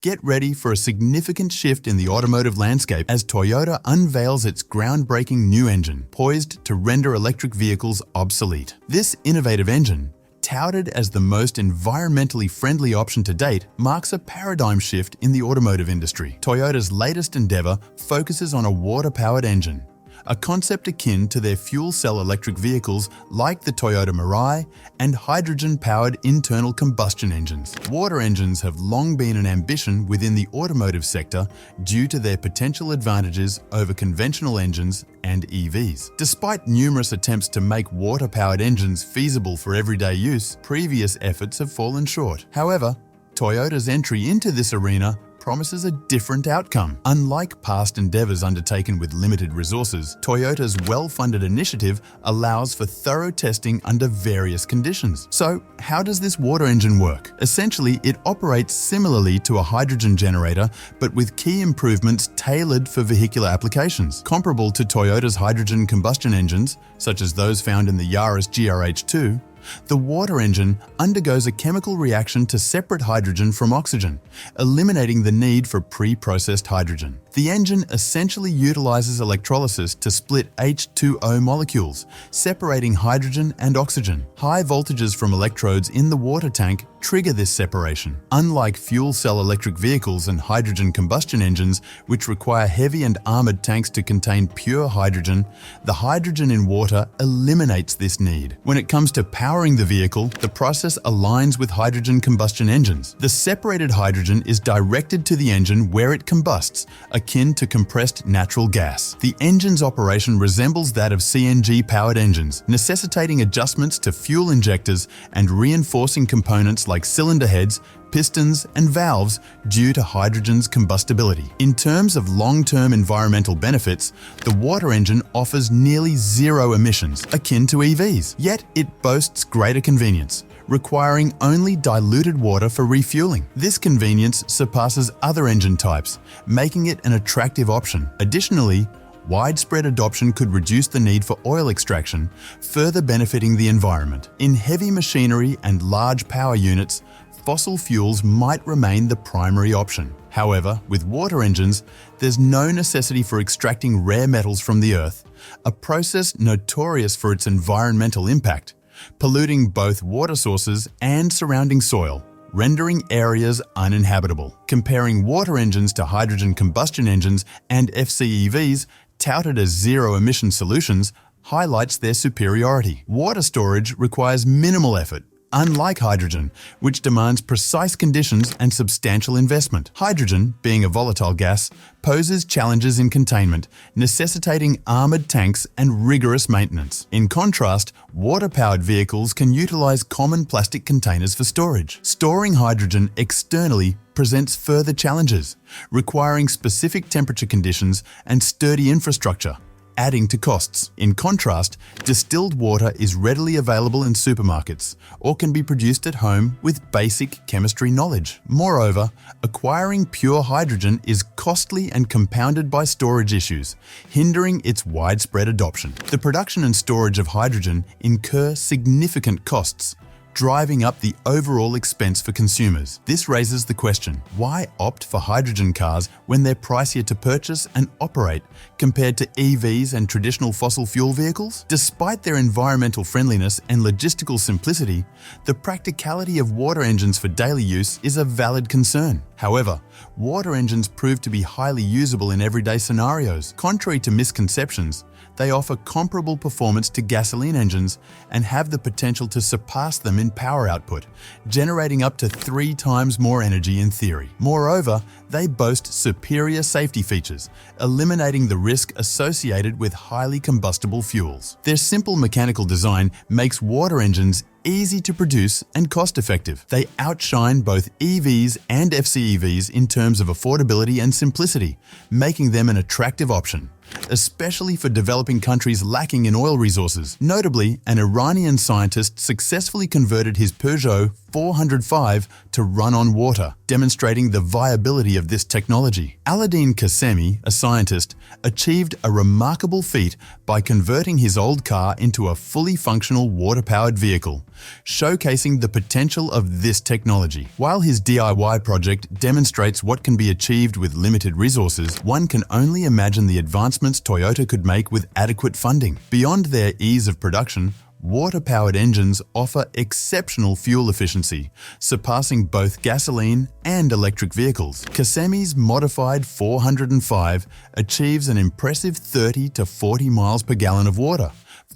Get ready for a significant shift in the automotive landscape as Toyota unveils its groundbreaking new engine, poised to render electric vehicles obsolete. This innovative engine, touted as the most environmentally friendly option to date, marks a paradigm shift in the automotive industry. Toyota's latest endeavor focuses on a water-powered engine, a concept akin to their fuel cell electric vehicles like the Toyota Mirai and hydrogen-powered internal combustion engines. Water engines have long been an ambition within the automotive sector due to their potential advantages over conventional engines and EVs. Despite numerous attempts to make water-powered engines feasible for everyday use, previous efforts have fallen short. However, Toyota's entry into this arena promises a different outcome. Unlike past endeavors undertaken with limited resources, Toyota's well-funded initiative allows for thorough testing under various conditions. So, how does this water engine work? Essentially, it operates similarly to a hydrogen generator, but with key improvements tailored for vehicular applications. Comparable to Toyota's hydrogen combustion engines, such as those found in the Yaris GRH2, the water engine undergoes a chemical reaction to separate hydrogen from oxygen, eliminating the need for pre-processed hydrogen. The engine essentially utilizes electrolysis to split H2O molecules, separating hydrogen and oxygen. High voltages from electrodes in the water tank trigger this separation. Unlike fuel cell electric vehicles and hydrogen combustion engines, which require heavy and armored tanks to contain pure hydrogen, the hydrogen in water eliminates this need. When it comes to powering the vehicle, the process aligns with hydrogen combustion engines. The separated hydrogen is directed to the engine where it combusts, akin to compressed natural gas. The engine's operation resembles that of CNG-powered engines, necessitating adjustments to fuel injectors and reinforcing components like cylinder heads, pistons, and valves due to hydrogen's combustibility. In terms of long-term environmental benefits, the water engine offers nearly zero emissions, akin to EVs, yet it boasts greater convenience, requiring only diluted water for refueling. This convenience surpasses other engine types, making it an attractive option. Additionally, widespread adoption could reduce the need for oil extraction, further benefiting the environment. In heavy machinery and large power units, fossil fuels might remain the primary option. However, with water engines, there's no necessity for extracting rare metals from the earth, a process notorious for its environmental impact, polluting both water sources and surrounding soil, rendering areas uninhabitable. Comparing water engines to hydrogen combustion engines and FCEVs, touted as zero-emission solutions, highlights their superiority. Water storage requires minimal effort, unlike hydrogen, which demands precise conditions and substantial investment. Hydrogen, being a volatile gas, poses challenges in containment, necessitating armored tanks and rigorous maintenance. In contrast, water-powered vehicles can utilize common plastic containers for storage. Storing hydrogen externally presents further challenges, requiring specific temperature conditions and sturdy infrastructure, adding to costs. In contrast, distilled water is readily available in supermarkets or can be produced at home with basic chemistry knowledge. Moreover, acquiring pure hydrogen is costly and compounded by storage issues, hindering its widespread adoption. The production and storage of hydrogen incur significant costs, driving up the overall expense for consumers. This raises the question, why opt for hydrogen cars when they're pricier to purchase and operate compared to EVs and traditional fossil fuel vehicles? Despite their environmental friendliness and logistical simplicity, the practicality of water engines for daily use is a valid concern. However, water engines prove to be highly usable in everyday scenarios. Contrary to misconceptions, they offer comparable performance to gasoline engines and have the potential to surpass them in power output, generating up to 3 times more energy in theory. Moreover, they boast superior safety features, eliminating the risk associated with highly combustible fuels. Their simple mechanical design makes water engines easy to produce and cost-effective. They outshine both EVs and FCEVs in terms of affordability and simplicity, making them an attractive option. especially for developing countries lacking in oil resources. Notably, an Iranian scientist successfully converted his Peugeot 405 to run on water, demonstrating the viability of this technology. Aladdin Qassemi, a scientist, achieved a remarkable feat by converting his old car into a fully functional water-powered vehicle, showcasing the potential of this technology. While his DIY project demonstrates what can be achieved with limited resources, one can only imagine the advancements Toyota could make with adequate funding. Beyond their ease of production, water-powered engines offer exceptional fuel efficiency, surpassing both gasoline and electric vehicles. Qassemi's modified 405 achieves an impressive 30 to 40 miles per gallon of water,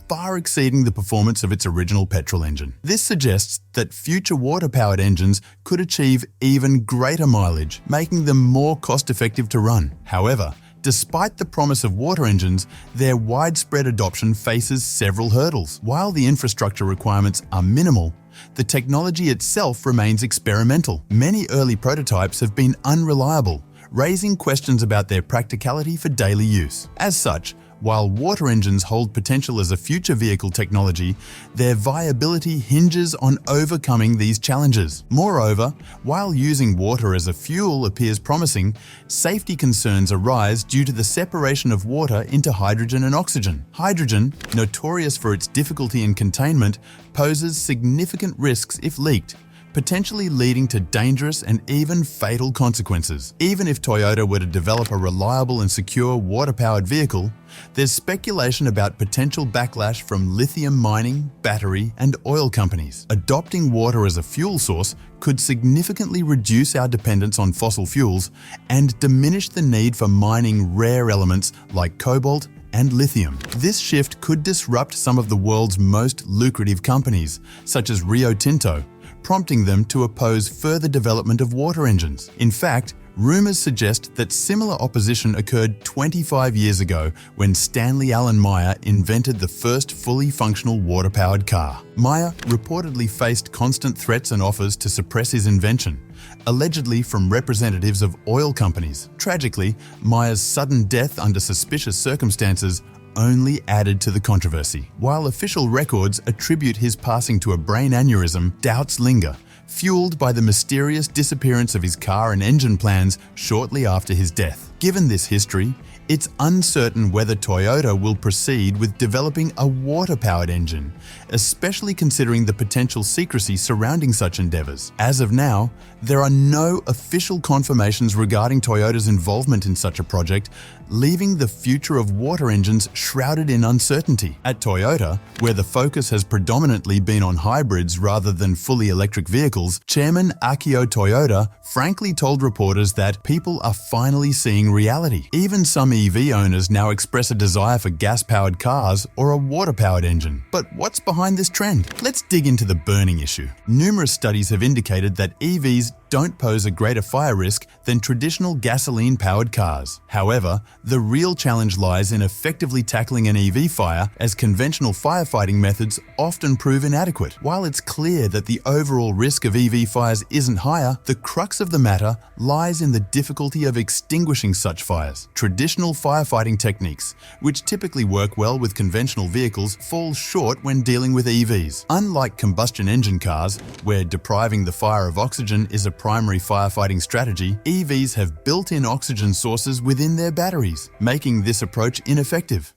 far exceeding the performance of its original petrol engine. This suggests that future water-powered engines could achieve even greater mileage, making them more cost-effective to run. However, despite the promise of water engines, their widespread adoption faces several hurdles. While the infrastructure requirements are minimal, the technology itself remains experimental. Many early prototypes have been unreliable, raising questions about their practicality for daily use. As such, while water engines hold potential as a future vehicle technology, their viability hinges on overcoming these challenges. Moreover, while using water as a fuel appears promising, safety concerns arise due to the separation of water into hydrogen and oxygen. Hydrogen, notorious for its difficulty in containment, poses significant risks if leaked, potentially leading to dangerous and even fatal consequences. Even if Toyota were to develop a reliable and secure water-powered vehicle, there's speculation about potential backlash from lithium mining, battery, and oil companies. Adopting water as a fuel source could significantly reduce our dependence on fossil fuels and diminish the need for mining rare elements like cobalt and lithium. This shift could disrupt some of the world's most lucrative companies, such as Rio Tinto, prompting them to oppose further development of water engines. In fact, rumors suggest that similar opposition occurred 25 years ago when Stanley Allen Meyer invented the first fully functional water-powered car. Meyer reportedly faced constant threats and offers to suppress his invention, allegedly from representatives of oil companies. Tragically, Meyer's sudden death under suspicious circumstances only added to the controversy. While official records attribute his passing to a brain aneurysm, doubts linger, fueled by the mysterious disappearance of his car and engine plans shortly after his death. Given this history, it's uncertain whether Toyota will proceed with developing a water-powered engine, especially considering the potential secrecy surrounding such endeavors. As of now, there are no official confirmations regarding Toyota's involvement in such a project, leaving the future of water engines shrouded in uncertainty. At Toyota, where the focus has predominantly been on hybrids rather than fully electric vehicles, Chairman Akio Toyoda frankly told reporters that people are finally seeing reality. Even some EV owners now express a desire for gas-powered cars or a water-powered engine. But what's behind this trend? Let's dig into the burning issue. Numerous studies have indicated that EVs don't pose a greater fire risk than traditional gasoline-powered cars. However, the real challenge lies in effectively tackling an EV fire, as conventional firefighting methods often prove inadequate. While it's clear that the overall risk of EV fires isn't higher, the crux of the matter lies in the difficulty of extinguishing such fires. Traditional firefighting techniques, which typically work well with conventional vehicles, fall short when dealing with EVs. Unlike combustion engine cars, where depriving the fire of oxygen is a primary firefighting strategy, EVs have built-in oxygen sources within their batteries, making this approach ineffective.